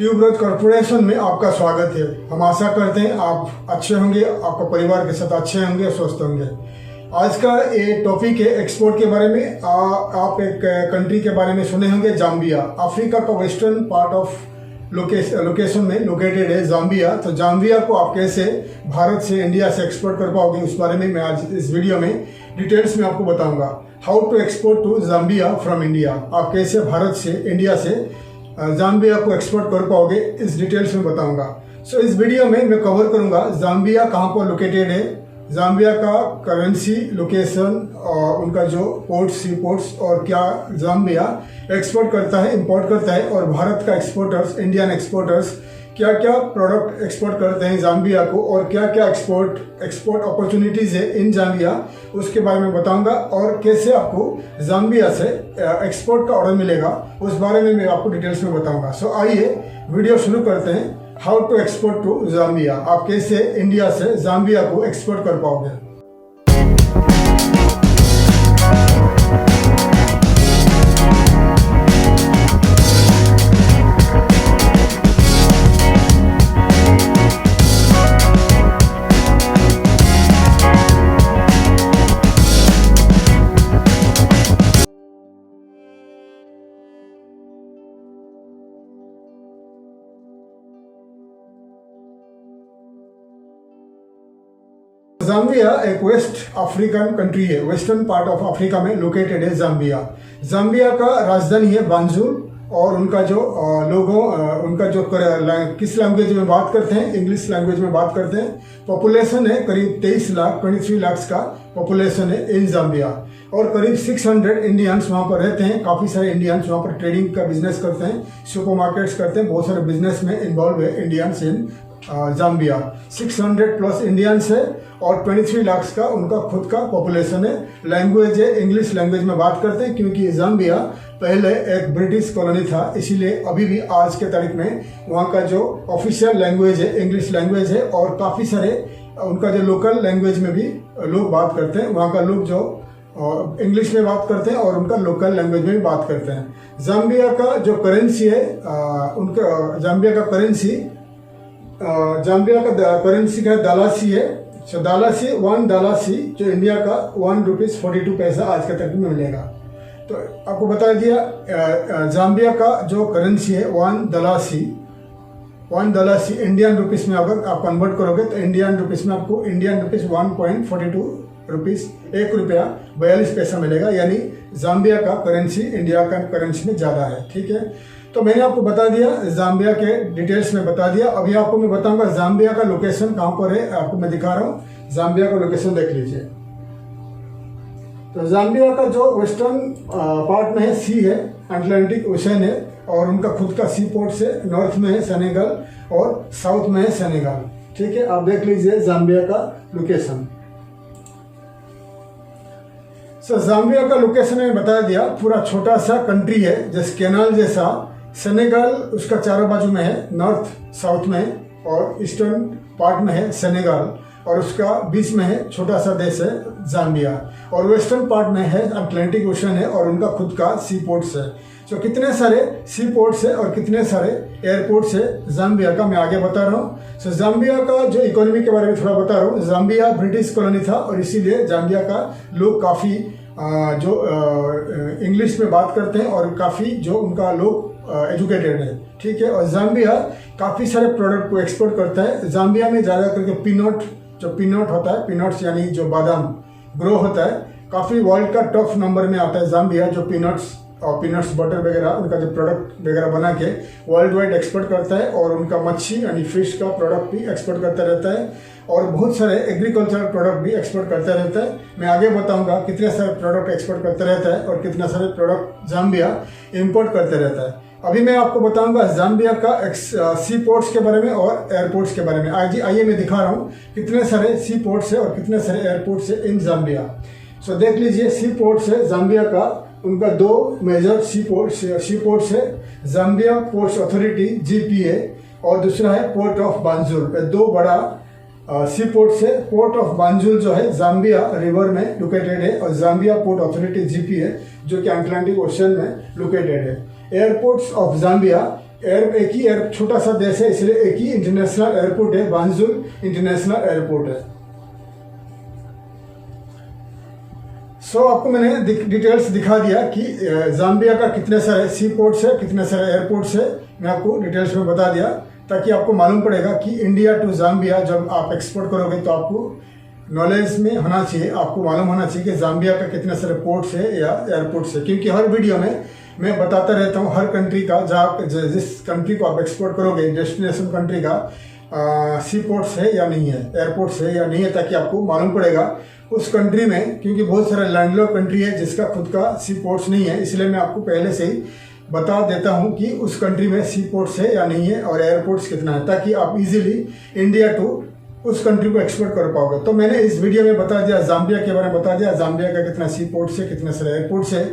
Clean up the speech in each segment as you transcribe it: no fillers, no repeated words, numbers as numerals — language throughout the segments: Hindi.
ट्यूब ग्रोथ कॉर्पोरेशन में आपका स्वागत है। हम आशा करते हैं आप अच्छे होंगे, आपका परिवार के साथ अच्छे होंगे, स्वस्थ होंगे। आज का ये टॉपिक है एक्सपोर्ट के बारे में। आप एक कंट्री के बारे में सुने होंगे, जाम्बिया। अफ्रीका का वेस्टर्न पार्ट ऑफ लोकेशन में लोकेटेड है जाम्बिया। तो जाम्बिया को आप कैसे भारत से, इंडिया से एक्सपोर्ट कर पाओगे, उस बारे में मैं आज इस वीडियो में डिटेल्स में आपको बताऊंगा। How to export to Zambia from India. आप कैसे भारत से, इंडिया से जाम्बिया को एक्सपोर्ट कर पाओगे, इस डिटेल्स में बताऊंगा। सो इस वीडियो में मैं कवर करूंगा जाम्बिया कहाँ पर लोकेटेड है, जाम्बिया का करेंसी, लोकेशन, और उनका जो पोर्ट्स, सी पोर्ट्स, और क्या जाम्बिया एक्सपोर्ट करता है, इंपोर्ट करता है, और भारत का एक्सपोर्टर्स, इंडियन एक्सपोर्टर्स क्या क्या प्रोडक्ट एक्सपोर्ट करते हैं जाम्बिया को, और क्या क्या एक्सपोर्ट अपॉर्चुनिटीज़ है इन जाम्बिया, उसके बारे में बताऊंगा। और कैसे आपको जाम्बिया से एक्सपोर्ट का ऑर्डर मिलेगा, उस बारे में मैं आपको डिटेल्स में बताऊंगा। सो आइए वीडियो शुरू करते हैं। How to export to Zambia. आप कैसे इंडिया से जाम्बिया को एक्सपोर्ट कर पाओगे। जाम्बिया एक वेस्ट अफ्रीकन कंट्री है, वेस्टर्न पार्ट ऑफ अफ्रीका में लोकेटेड है जाम्बिया। जाम्बिया का राजधानी है बांजुल, और उनका जो लोगों, उनका जो किस लैंग्वेज में बात करते हैं, इंग्लिश लैंग्वेज में बात करते हैं। पॉपुलेशन है करीब 23 लाख का पॉपुलेशन है इन जाम्बिया, और करीब 600 इंडियंस वहाँ पर रहते हैं। काफ़ी सारे इंडियंस वहाँ पर ट्रेडिंग का बिजनेस करते हैं, सुपर मार्केट्स करते हैं, बहुत सारे बिजनेस में इन्वॉल्व है Indians in Zambia. 600 plus Indians है, और 23 लाख का उनका खुद का पॉपुलेशन है। लैंग्वेज है इंग्लिश लैंग्वेज में बात करते हैं, क्योंकि जाम्बिया पहले एक ब्रिटिश कॉलोनी था, इसीलिए अभी भी आज के तारीख में वहाँ का जो ऑफिशियल लैंग्वेज है इंग्लिश लैंग्वेज है, और काफ़ी सारे उनका जो लोकल लैंग्वेज में भी लोग बात करते हैं। वहाँ का लोग जो इंग्लिश में बात करते हैं और उनका लोकल लैंग्वेज में भी बात करते हैं। जाम्बिया का जो करेंसी है, उनका जाम्बिया का करेंसी का दालासी है। सो दालासी, 1 दालासी जो इंडिया का 1 रुपीज़ 42 पैसा आज के तक में मिलेगा। तो आपको बता दिया जाम्बिया का जो करेंसी है 1 दालासी इंडियन रुपीस में अगर आप कन्वर्ट करोगे तो इंडियन रुपीस में आपको इंडियन रुपीस 1.42 रुपीज़, 1 रुपया 42 पैसा मिलेगा। यानी जाम्बिया का करेंसी इंडिया का करेंसी में ज़्यादा है। ठीक है, तो मैंने आपको बता दिया, जाम्बिया के डिटेल्स में बता दिया। अभी आपको मैं बताऊंगा जाम्बिया का लोकेशन कहाँ पर है। आपको मैं दिखा रहा हूँ, जाम्बिया का लोकेशन देख लीजिए। तो जाम्बिया का जो वेस्टर्न पार्ट में है, सी है, अटलांटिक ओशन है, और उनका खुद का सी पोर्ट है। नॉर्थ में है सेनेगल, और साउथ में है सेनेगल। ठीक है, आप देख लीजिए जाम्बिया का लोकेशन। सो जाम्बिया का लोकेशन मैंने बता दिया। पूरा छोटा सा कंट्री है, जैसे कैनाल जैसा। सेनेगल उसका चारों बाजू में है, नॉर्थ साउथ में, और ईस्टर्न पार्ट में है सेनेगल, और उसका बीच में है छोटा सा देश है जाम्बिया, और वेस्टर्न पार्ट में है अटलांटिक ओशन है, और उनका खुद का सी पोर्ट्स है। सो कितने सारे सी पोर्ट्स है और कितने सारे एयरपोर्ट्स है जाम्बिया का, मैं आगे बता रहा हूँ। सो जाम्बिया का जो इकोनॉमी के बारे में थोड़ा बता रहा हूँ। जाम्बिया ब्रिटिश कॉलोनी था, और इसीलिए जाम्बिया का लोग काफ़ी जो इंग्लिश में बात करते हैं, और काफ़ी जो उनका लोग एजुकेटेड है। ठीक है, और जाम्बिया काफ़ी सारे प्रोडक्ट को एक्सपोर्ट करता है। जाम्बिया में ज़्यादा करके पीनट होता है, पीनट्स यानी जो बादाम ग्रो होता है, काफ़ी वर्ल्ड का टॉप नंबर में आता है जाम्बिया। जो पीनट्स बटर वगैरह, उनका जो प्रोडक्ट वगैरह बना के वर्ल्ड वाइड एक्सपोर्ट करता है, और उनका मच्छी यानी फिश का प्रोडक्ट भी एक्सपोर्ट करता रहता है, और बहुत सारे एग्रीकल्चरल प्रोडक्ट भी एक्सपोर्ट करता रहता है। मैं आगे बताऊंगा कितने सारे प्रोडक्ट एक्सपोर्ट करता रहता है, और कितने सारे प्रोडक्ट जाम्बिया इंपोर्ट करते रहता है। अभी मैं आपको बताऊंगा जाम्बिया का सी पोर्ट्स के बारे में और एयरपोर्ट्स के बारे में। आइए मैं दिखा रहा हूँ कितने सारे सी पोर्ट्स है और कितने सारे एयरपोर्ट्स है इन जाम्बिया। सो देख लीजिए, सी पोर्ट्स है जाम्बिया का, उनका 2 मेजर सी पोर्ट्स है। जाम्बिया पोर्ट्स अथॉरिटी GPA, और दूसरा है पोर्ट ऑफ बांजुल। 2 बड़ा सी पोर्ट्स है। पोर्ट ऑफ बांजुल जो है जाम्बिया रिवर में लोकेटेड है, और जाम्बिया पोर्ट अथॉरिटी GPA जो कि अटलांटिक ओशन में लोकेटेड है। एयरपोर्ट्स ऑफ जाम्बिया एक ही छोटा सा देश है, इसलिए एक ही इंटरनेशनल एयरपोर्ट है, बांजुल इंटरनेशनल एयरपोर्ट है। आपको मैंने डिटेल्स दिखा दिया कि जाम्बिया का कितने सारे सी पोर्ट्स है, कितने सारे एयरपोर्ट्स है, मैं आपको डिटेल्स में बता दिया, ताकि आपको मालूम पड़ेगा कि इंडिया टू जाम्बिया जब आप एक्सपोर्ट करोगे तो आपको नॉलेज में होना चाहिए, आपको मालूम होना चाहिए कि जाम्बिया का कितने सारे पोर्ट्स है या एयरपोर्ट्स है। क्योंकि हर वीडियो में मैं बताता रहता हूँ हर कंट्री का, जहाँ जिस कंट्री को आप एक्सपोर्ट करोगे, डेस्टिनेशन कंट्री का सी पोर्ट्स है या नहीं है, एयरपोर्ट्स है या नहीं है, ताकि आपको मालूम पड़ेगा उस कंट्री में। क्योंकि बहुत सारा लैंडलॉक कंट्री है जिसका खुद का सी पोर्ट्स नहीं है, इसलिए मैं आपको पहले से ही बता देता हूं कि उस कंट्री में सी पोर्ट्स है या नहीं है और एयरपोर्ट्स कितना है, ताकि आप इजीली इंडिया टू उस कंट्री को एक्सपोर्ट कर पाओगे। तो मैंने इस वीडियो में बता दिया, जाम्बिया के बारे में बता दिया, जाम्बिया का कितना सी पोर्ट्स है, कितने सारे एयरपोर्ट्स है।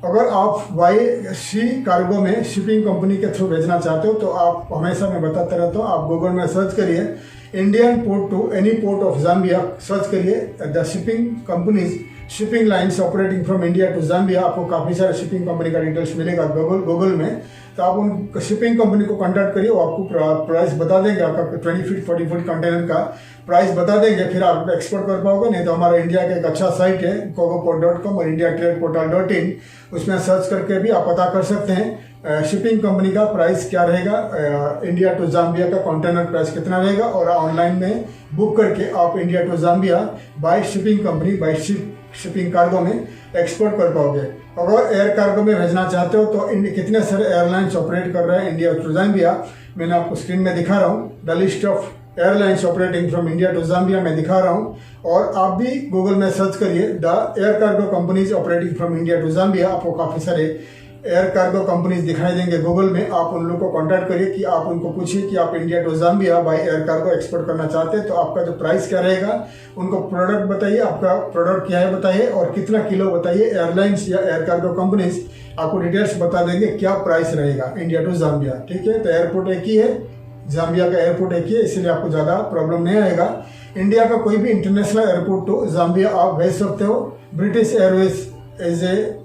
अगर आप बाई सी कार्गो में शिपिंग कंपनी के थ्रू भेजना चाहते हो तो आप, हमेशा मैं बताता रहता हूँ, आप गूगल में सर्च करिए Indian port to any port of Zambia, search करिए the shipping companies, shipping lines operating from India to Zambia. आपको काफ़ी सारे शिपिंग कंपनी का डिटेल्स मिलेगा गूगल में। तो आप उन शिपिंग कंपनी को कांटेक्ट करिए, वो आपको प्राइस बता देंगे, आपका 20 फीट 40 फीट कंटेनर का प्राइस बता देंगे, फिर आप एक्सपोर्ट कर पाओगे। नहीं तो हमारा इंडिया का एक अच्छा साइट है cargoport.com और indiatradeportal.in, उसमें सर्च करके भी आप पता कर सकते हैं शिपिंग कंपनी का प्राइस क्या रहेगा, इंडिया टू जाम्बिया का कंटेनर प्राइस कितना रहेगा, और ऑनलाइन में बुक करके आप India to Zambia by shipping company, by shipping cargo में एक्सपोर्ट कर पाओगे। अगर एयर कार्गो में भेजना चाहते हो तो कितने सारे एयरलाइंस ऑपरेट कर रहे हैं इंडिया टू जाम्बिया, मैंने आपको स्क्रीन में दिखा रहा हूँ। The list of airlines operating from India to Zambia मैं दिखा रहा हूँ, और आप भी गूगल में सर्च करिए the air cargo companies operating from India to Zambia, आपको काफ़ी सारे एयर कार्गो कंपनीज दिखाई देंगे गूगल में। आप उन लोगों को कांटेक्ट करिए कि आप उनको पूछिए कि आप India to Zambia by air cargo export करना चाहते हैं, तो आपका जो प्राइस क्या रहेगा, उनको प्रोडक्ट बताइए, आपका प्रोडक्ट क्या है बताइए, और कितना किलो बताइए। एयरलाइंस या एयर कार्गो कंपनीज आपको डिटेल्स बता देंगे क्या प्राइस रहेगा इंडिया टू जाम्बिया। ठीक है, तो एयरपोर्ट एक ही है, जाम्बिया का एयरपोर्ट एक ही है, इसलिए आपको ज़्यादा प्रॉब्लम नहीं आएगा। इंडिया का कोई भी इंटरनेशनल एयरपोर्ट टू जाम्बिया आप भेज सकते हो। British Airways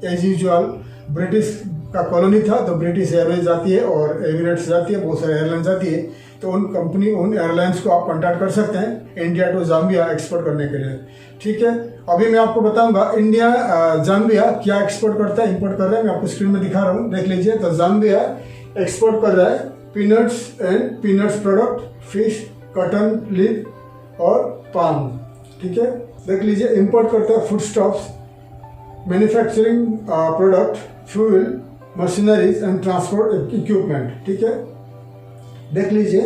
as usual, British का कॉलोनी था तो ब्रिटिश एयरवेज जाती है और एमिरेट्स जाती है, बहुत सारे एयरलाइंस जाती है, तो उन एयरलाइंस को आप कॉन्टैक्ट कर सकते हैं इंडिया टू जाम्बिया एक्सपोर्ट करने के लिए। ठीक है, अभी मैं आपको बताऊंगा इंडिया जाम्बिया क्या एक्सपोर्ट करता है, इंपोर्ट कर रहा है, मैं आपको स्क्रीन में दिखा रहा हूँ, देख लीजिए। तो जाम्बिया एक्सपोर्ट कर रहा है peanuts and peanuts product, fish, cotton, lead और पाम। ठीक है, देख लीजिए। इंपोर्ट करता है food stops, manufacturing product, fuel, machineries and transport equipment. ठीक है, देख लीजिए।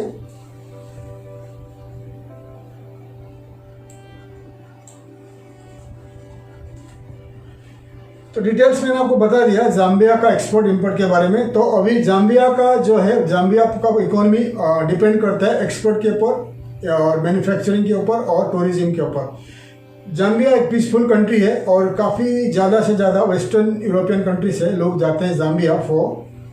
तो डिटेल्स मैंने आपको बता दिया जाम्बिया का एक्सपोर्ट इंपोर्ट के बारे में। तो अभी जाम्बिया का जो है, जाम्बिया का इकोनॉमी डिपेंड करता है एक्सपोर्ट के ऊपर और मैन्युफैक्चरिंग के ऊपर और टूरिज्म के ऊपर। जाम्बिया एक पीसफुल कंट्री है और काफ़ी ज़्यादा से ज़्यादा वेस्टर्न यूरोपियन कंट्री से लोग जाते हैं जाम्बिया फॉर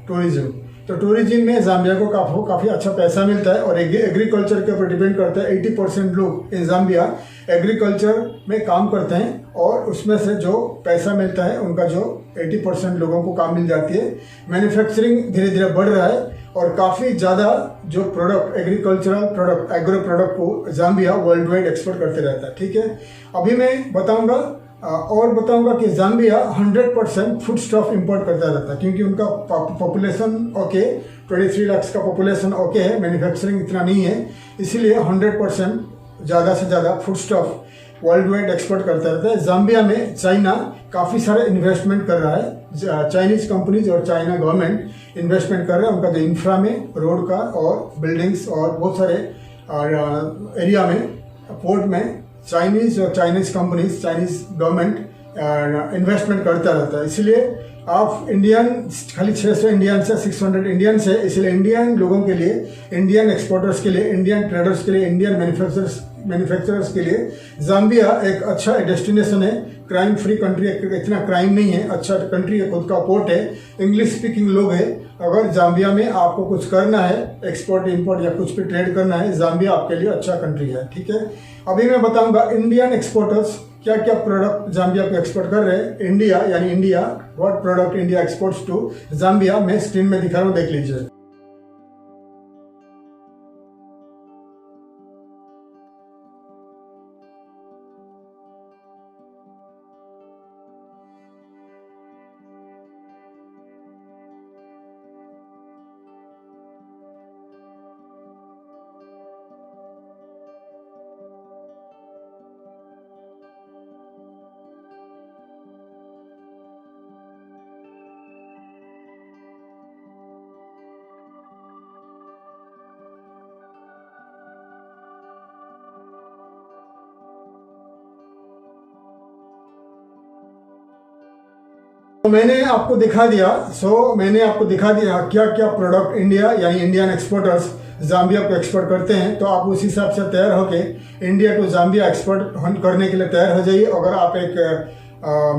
टूरिज्म। तो टूरिज्म में जाम्बिया को काफ़ी अच्छा पैसा मिलता है और एग्रीकल्चर के ऊपर डिपेंड करता है। 80% लोग इन जाम्बिया एग्रीकल्चर में काम करते हैं और उसमें से जो पैसा मिलता है उनका जो 80% लोगों को काम मिल जाती है। मैन्युफैक्चरिंग धीरे धीरे बढ़ रहा है और काफ़ी ज़्यादा जो product, agricultural product, agro product को जाम्बिया वर्ल्ड वाइड एक्सपोर्ट करते रहता है। ठीक है, अभी मैं बताऊंगा कि जाम्बिया 100% फूड स्टॉफ इंपोर्ट करता रहता है, क्योंकि उनका पॉपुलेशन ओके, 23 लाख का पॉपुलेशन ओके है, मैन्युफैक्चरिंग इतना नहीं है, इसीलिए 100% ज़्यादा से ज़्यादा food staff world wide export करता रहता है। जाम्बिया में चाइना काफ़ी सारे इन्वेस्टमेंट कर रहा है, चाइनीज कंपनीज और चाइना गवर्नमेंट इन्वेस्टमेंट कर रहे हैं। उनका जो इंफ्रा में, रोड का और बिल्डिंग्स और बहुत सारे एरिया में, पोर्ट में Chinese companies, Chinese government investment करता रहता है। इसलिए आप इंडियन, खाली 600 इंडियन से 600 इंडियन से, इसलिए इंडियन लोगों के लिए, इंडियन एक्सपोर्टर्स के लिए, इंडियन ट्रेडर्स के लिए, इंडियन मैन्युफैक्चरर्स के लिए जाम्बिया एक अच्छा डेस्टिनेशन है। क्राइम फ्री कंट्री है, इतना क्राइम नहीं है, अच्छा कंट्री है, खुद का पोर्ट है, इंग्लिश स्पीकिंग लोग है। अगर जाम्बिया में आपको कुछ करना है, एक्सपोर्ट इंपोर्ट या कुछ भी ट्रेड करना है, जाम्बिया आपके लिए अच्छा कंट्री है। ठीक है, अभी मैं बताऊंगा इंडियन एक्सपोर्टर्स क्या क्या प्रोडक्ट जाम्बिया को एक्सपोर्ट कर रहे हैं। इंडिया यानी India, what product India exports to Zambia, मैं स्क्रीन में दिखा रहा हूँ, देख लीजिए। तो मैंने आपको दिखा दिया क्या क्या प्रोडक्ट इंडिया यानी इंडियन एक्सपोर्टर्स जाम्बिया को एक्सपोर्ट करते हैं। तो आप उस हिसाब से तैयार होके इंडिया टू जाम्बिया एक्सपोर्ट करने के लिए तैयार हो जाइए। अगर आप एक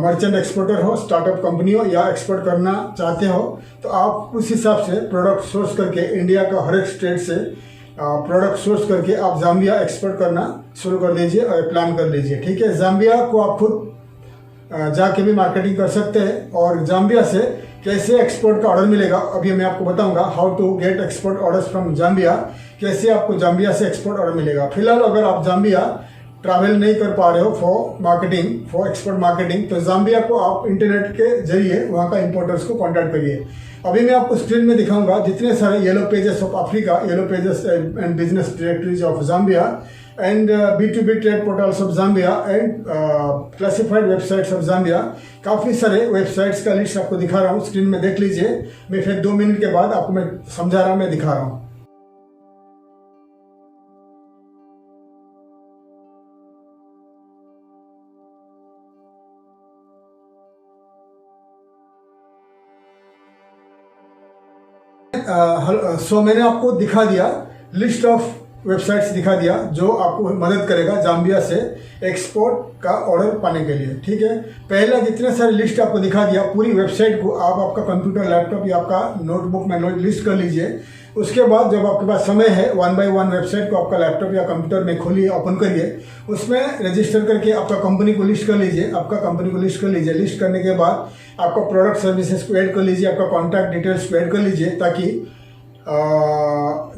मर्चेंट एक्सपोर्टर हो, स्टार्टअप कंपनी हो या एक्सपोर्ट करना चाहते हो तो आप उस हिसाब से प्रोडक्ट सोर्स करके इंडिया का हर एक स्टेट से प्रोडक्ट सोर्स करके आप जाम्बिया एक्सपोर्ट करना शुरू कर दीजिए और प्लान कर लीजिए। ठीक है, जाम्बिया को आप खुद जाके भी मार्केटिंग कर सकते हैं और जाम्बिया से कैसे एक्सपोर्ट का ऑर्डर मिलेगा अभी मैं आपको बताऊंगा। How to get export orders from Zambia, कैसे आपको जाम्बिया से एक्सपोर्ट ऑर्डर मिलेगा। फिलहाल अगर आप जाम्बिया ट्रैवल नहीं कर पा रहे हो फॉर एक्सपोर्ट मार्केटिंग, तो जाम्बिया को आप इंटरनेट के जरिए वहाँ का इंपोर्टर्स को कॉन्टैक्ट करिए। अभी मैं आपको स्क्रीन में दिखाऊंगा जितने सारे yellow pages of Africa, yellow pages and business directories of Zambia and B2B trade portals of Zambia and classified websites of Zambia, काफ़ी सारे वेबसाइट्स का लिस्ट आपको दिखा रहा हूँ। स्क्रीन में देख लीजिए, मैं फिर 2 मिनट के बाद आपको मैं समझा रहा हूँ, मैं दिखा रहा हूँ। मैंने आपको दिखा दिया लिस्ट ऑफ वेबसाइट्स दिखा दिया जो आपको मदद करेगा जाम्बिया से एक्सपोर्ट का ऑर्डर पाने के लिए। ठीक है, पहला जितने सारे लिस्ट आपको दिखा दिया, पूरी वेबसाइट को आप आपका कंप्यूटर, लैपटॉप या आपका नोटबुक में लिस्ट कर लीजिए। उसके बाद जब आपके पास समय है 1 बाय 1 वेबसाइट को आपका लैपटॉप या कंप्यूटर में खोलिए, ओपन करिए, उसमें रजिस्टर करके आपका कंपनी को लिस्ट कर लीजिए। लिस्ट करने के बाद आपका प्रोडक्ट सर्विसेज को ऐड कर लीजिए, आपका कॉन्टैक्ट डिटेल्स को ऐड कर लीजिए, ताकि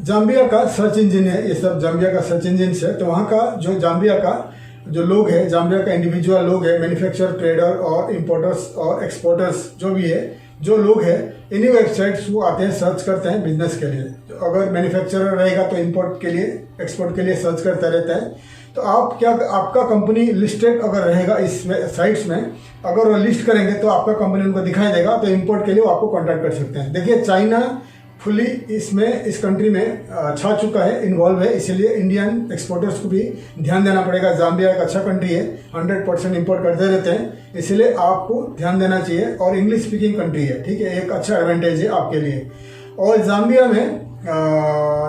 जाम्बिया का सर्च इंजन है, ये सब जाम्बिया का सर्च इंजन है। तो वहाँ का जो जाम्बिया का जो लोग है, जाम्बिया का इंडिविजुअल लोग है, मैन्युफैक्चरर, ट्रेडर और इंपोर्टर्स और एक्सपोर्टर्स जो भी है, जो लोग हैं, इन्हीं वेबसाइट्स को आते हैं, सर्च करते हैं बिजनेस के लिए। तो अगर मैन्युफैक्चरर रहेगा तो इंपोर्ट के लिए, एक्सपोर्ट के लिए सर्च करता रहता है। तो आपका कंपनी लिस्टेड अगर रहेगा इस साइट्स में, अगर वो लिस्ट करेंगे तो आपका कंपनी उनको दिखाई देगा, तो इंपोर्ट के लिए वो आपको कॉन्टैक्ट कर सकते हैं। देखिए, चाइना फुली इस कंट्री में छा चुका है, इन्वॉल्व है, इसीलिए इंडियन एक्सपोर्टर्स को भी ध्यान देना पड़ेगा। जाम्बिया एक अच्छा कंट्री है, 100% इंपोर्ट करते रहते हैं, इसलिए आपको ध्यान देना चाहिए। और इंग्लिश स्पीकिंग कंट्री है, ठीक है, एक अच्छा एडवांटेज है आपके लिए। और जाम्बिया में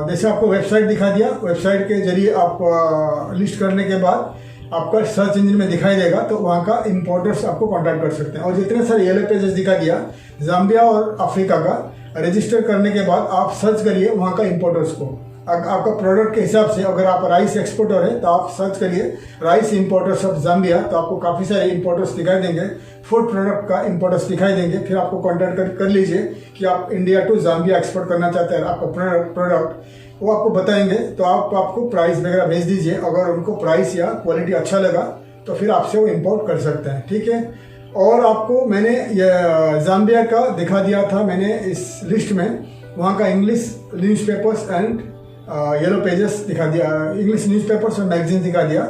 जैसे आपको वेबसाइट दिखा दिया, वेबसाइट के जरिए आप लिस्ट करने के बाद आपका सर्च इंजन में दिखाई देगा, तो वहाँ का इंपोर्टर्स आपको कांटेक्ट कर सकते हैं। और जितने सारे येलो पेजेस दिखा दिया जाम्बिया और अफ्रीका का, रजिस्टर करने के बाद आप सर्च करिए वहाँ का इंपोर्टर्स को। आपका प्रोडक्ट के हिसाब से, अगर आप राइस एक्सपोर्टर है तो आप सर्च करिए राइस इंपोर्टर्स ऑफ जाम्बिया, तो आपको काफ़ी सारे इंपोर्टर्स दिखाई देंगे, फूड प्रोडक्ट का इंपोर्टर्स दिखाई देंगे। फिर आपको कॉन्टैक्ट कर लीजिए कि आप इंडिया टू जाम्बिया एक्सपोर्ट करना चाहते हैं, आपका प्रोडक्ट वो आपको बताएंगे, तो आपको प्राइस वगैरह भेज दीजिए। अगर उनको प्राइस या क्वालिटी अच्छा लगा तो फिर आपसे वो इंपोर्ट कर सकते हैं, ठीक है। और आपको मैंने जाम्बिया का दिखा दिया था मैंने इस लिस्ट में, वहाँ का English newspapers and yellow pages दिखा दिया, इंग्लिश न्यूज़पेपर्स और मैगजीन दिखा दिया।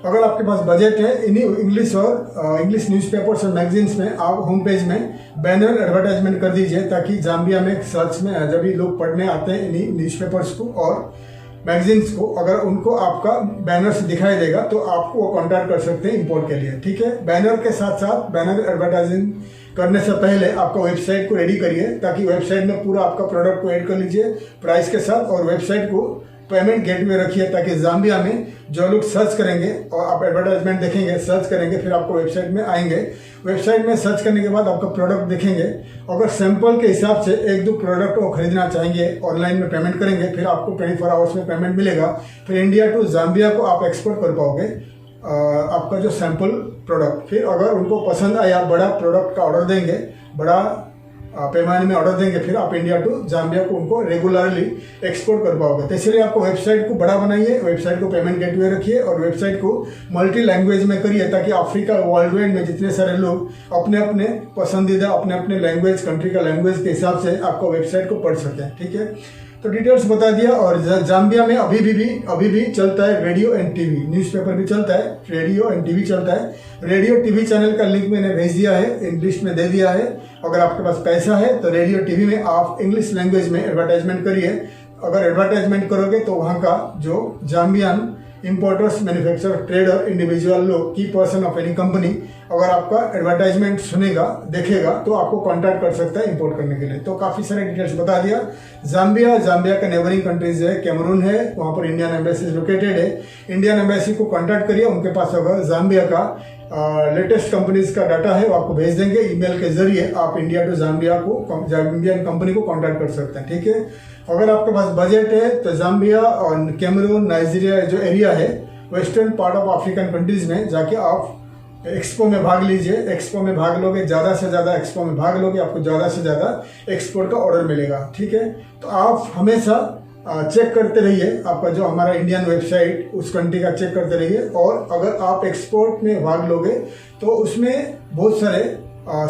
अगर आपके पास बजट है, इन्हीं इंग्लिश न्यूज़पेपर्स और मैगजीन्स में आप होम पेज में बैनर एडवर्टाइजमेंट कर दीजिए, ताकि जाम्बिया में सर्च में जब भी लोग पढ़ने आते हैं इन्हीं न्यूज़पेपर्स को और मैगजीन्स को, अगर उनको आपका बैनर से दिखाई देगा तो आपको वो कॉन्टैक्ट कर सकते हैं इंपोर्ट के लिए, ठीक है। बैनर के साथ साथ बैनर एडवर्टाइजिंग करने से पहले आपका वेबसाइट को रेडी करिए, ताकि वेबसाइट में पूरा आपका प्रोडक्ट को ऐड कर लीजिए प्राइस के साथ, और वेबसाइट को पेमेंट गेटवे रखिए, ताकि जाम्बिया में जो लोग सर्च करेंगे और आप एडवर्टाइजमेंट देखेंगे, सर्च करेंगे, फिर आपको वेबसाइट में आएंगे। वेबसाइट में सर्च करने के बाद आपका प्रोडक्ट देखेंगे, अगर सैंपल के हिसाब से 1-2 प्रोडक्ट वो खरीदना चाहेंगे, ऑनलाइन में पेमेंट करेंगे, फिर आपको 24 आवर्स में पेमेंट मिलेगा। फिर इंडिया टू जाम्बिया को आप एक्सपोर्ट कर पाओगे आपका जो सैंपल प्रोडक्ट। फिर अगर उनको पसंद आया, बड़ा प्रोडक्ट का ऑर्डर देंगे, बड़ा पैमाने में ऑर्डर देंगे, फिर आप इंडिया टू जाम्बिया को उनको रेगुलरली एक्सपोर्ट कर पाओगे। तो इसलिए आपको वेबसाइट को बड़ा बनाइए, वेबसाइट को पेमेंट गेटवे रखिए और वेबसाइट को मल्टी लैंग्वेज में करिए, ताकि अफ्रीका वर्ल्ड वाइड में जितने सारे लोग अपने अपने पसंदीदा अपने अपने लैंग्वेज, कंट्री का लैंग्वेज के हिसाब से आपको वेबसाइट को पढ़ सकें, ठीक है। तो डिटेल्स बता दिया। और जाम्बिया में अभी भी चलता है रेडियो एंड टीवी, न्यूज़पेपर भी चलता है, रेडियो एंड टीवी चलता है। रेडियो टीवी चैनल का लिंक मैंने भेज दिया है, इंग्लिश में दे दिया है। अगर आपके पास पैसा है तो रेडियो टीवी में आप इंग्लिश लैंग्वेज में एडवर्टाइजमेंट करिए। अगर एडवर्टाइजमेंट करोगे तो वहाँ का जो Zambian importers, manufacturer, trader, individual लोग, की पर्सन ऑफ एनी कंपनी अगर आपका एडवर्टाइजमेंट सुनेगा, देखेगा तो आपको कांटेक्ट कर सकता है इंपोर्ट करने के लिए। तो काफ़ी सारे डिटेल्स बता दिया। जाम्बिया का नेबरिंग कंट्रीज है, कैमरून है, वहाँ पर इंडियन एम्बेसी लोकेटेड है। इंडियन एम्बेसी को कांटेक्ट करिए, उनके पास अगर जाम्बिया का लेटेस्ट कंपनीज का डाटा है वो आपको भेज देंगे। ईमेल के जरिए आप इंडिया टू जाम्बिया को, इंडियन कंपनी को कांटेक्ट कर सकते हैं, ठीक है। अगर आपके पास बजट है तो जाम्बिया और कैमरून, नाइजीरिया जो एरिया है western part of African countries में जाके आप एक्सपो में भाग लीजिए। एक्सपो में भाग लोगे, ज़्यादा से ज़्यादा एक्सपो में भाग लोगे, आपको ज़्यादा से ज़्यादा एक्सपोर्ट का ऑर्डर मिलेगा, ठीक है। तो आप हमेशा चेक करते रहिए आपका जो हमारा इंडियन वेबसाइट, उस कंट्री का चेक करते रहिए। और अगर आप एक्सपोर्ट में भाग लोगे तो उसमें बहुत सारे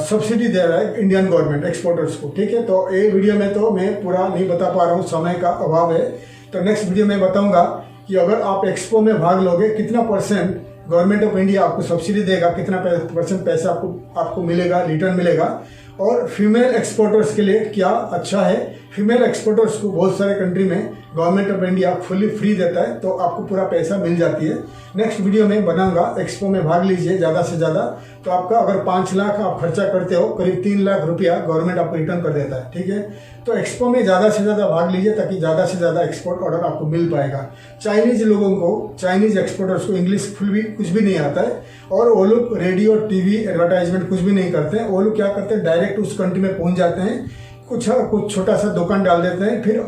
सब्सिडी दे रहा है इंडियन गवर्नमेंट एक्सपोर्टर्स को, ठीक है। तो ये वीडियो में तो मैं पूरा नहीं बता पा रहा हूँ, समय का अभाव है। तो नेक्स्ट वीडियो में बताऊंगा कि अगर आप एक्सपो में भाग लोगे कितना परसेंट गवर्नमेंट ऑफ इंडिया आपको सब्सिडी देगा, कितना परसेंट पैसा आपको मिलेगा, रिटर्न मिलेगा। और फीमेल एक्सपोर्टर्स के लिए क्या अच्छा है, फीमेल एक्सपोर्टर्स को बहुत सारे कंट्री में government of India fully free देता है, तो आपको पूरा पैसा मिल जाती है। नेक्स्ट वीडियो में बनाऊंगा। एक्सपो में भाग लीजिए ज़्यादा से ज़्यादा, तो आपका अगर 5 लाख आप खर्चा करते हो, करीब 3 लाख रुपया गवर्नमेंट आपको रिटर्न कर देता है, ठीक है। तो एक्सपो में ज़्यादा से ज़्यादा भाग लीजिए ताकि ज़्यादा से ज़्यादा एक्सपोर्ट ऑर्डर आपको मिल पाएगा। चाइनीज लोगों को, चाइनीज एक्सपोर्टर्स को इंग्लिश कुछ भी नहीं आता है और वो लोग रेडियो, टीवी, एडवर्टाइजमेंट कुछ भी नहीं करते हैं। वो लोग क्या करते हैं, डायरेक्ट उस कंट्री में पहुंच जाते हैं, कुछ छोटा सा दुकान डाल देते हैं, फिर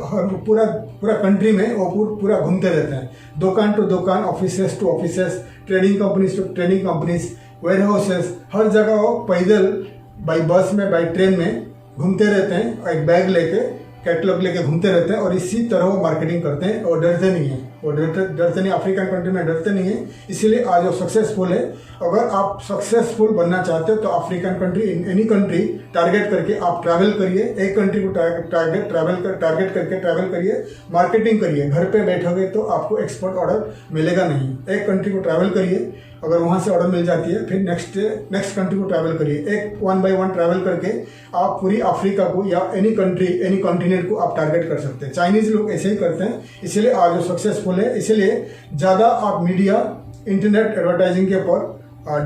पूरा कंट्री में वो पूरा घूमते रहते हैं, दुकान टू दुकान, offices to offices, trading companies to trading companies, warehouses, हर जगह वो पैदल, बाई बस में, बाई ट्रेन में घूमते रहते हैं, एक बैग लेके, कैटलॉग लेके घूमते रहते हैं और इसी तरह वो मार्केटिंग करते हैं। और डरते नहीं है, वो डरते नहीं, अफ्रीकन कंट्री में डरते नहीं है, इसीलिए आज वो सक्सेसफुल है। अगर आप सक्सेसफुल बनना चाहते हो तो African country, any country target करके आप ट्रैवल करिए, एक कंट्री को टारगेट करके ट्रैवल करिए, मार्केटिंग करिए। घर पे बैठोगे तो आपको एक्सपोर्ट ऑर्डर मिलेगा नहीं। एक कंट्री को ट्रैवल करिए, अगर वहाँ से ऑर्डर मिल जाती है फिर नेक्स्ट कंट्री को ट्रैवल करिए। एक 1 by 1 ट्रैवल करके आप पूरी अफ्रीका को या एनी कंट्री, एनी कॉन्टिनेंट को आप टारगेट कर सकते हैं। चाइनीज लोग ऐसे ही करते हैं, इसीलिए आज वो सक्सेसफुल है। इसलिए ज़्यादा आप मीडिया, इंटरनेट एडवर्टाइजिंग के ऊपर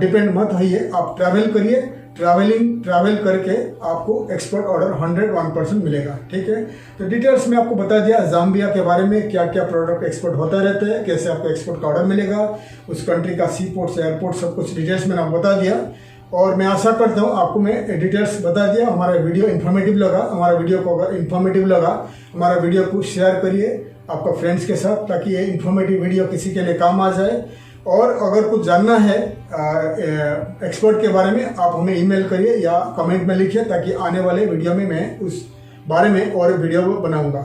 डिपेंड मत होइए, आप ट्रैवल करिए। ट्रैवल करके आपको एक्सपोर्ट ऑर्डर 101% मिलेगा, ठीक है। तो डिटेल्स में आपको बता दिया जाम्बिया के बारे में, क्या क्या प्रोडक्ट एक्सपोर्ट होता रहता है, कैसे आपको एक्सपोर्ट का ऑर्डर मिलेगा, उस कंट्री का सी पोर्ट, एयरपोर्ट, सब कुछ डिटेल्स में आपको बता दिया। और मैं आशा करता हूँ आपको मैं डिटेल्स बता दिया। हमारा वीडियो इन्फॉर्मेटिव लगा, हमारा वीडियो को अगर इन्फॉर्मेटिव लगा, हमारा वीडियो को शेयर करिए आपका फ्रेंड्स के साथ, ताकि ये इन्फॉर्मेटिव वीडियो किसी के लिए काम आ जाए। और अगर कुछ जानना है एक्सपोर्ट के बारे में, आप हमें ईमेल करिए या कमेंट में लिखिए, ताकि आने वाले वीडियो में मैं उस बारे में और वीडियो बनाऊंगा।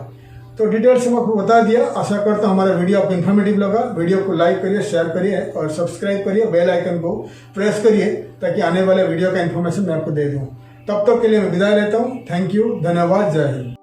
तो डिटेल्स हम आपको बता दिया। आशा करता हूँ हमारा वीडियो आपको इन्फॉर्मेटिव लगा। वीडियो को लाइक करिए, शेयर करिए और सब्सक्राइब करिए, बेल आइकन को प्रेस करिए, ताकि आने वाले वीडियो का इन्फॉर्मेशन मैं आपको दे दूँ। तब तक के लिए मैं विदाई लेता हूँ। थैंक यू, धन्यवाद, जय हिंद।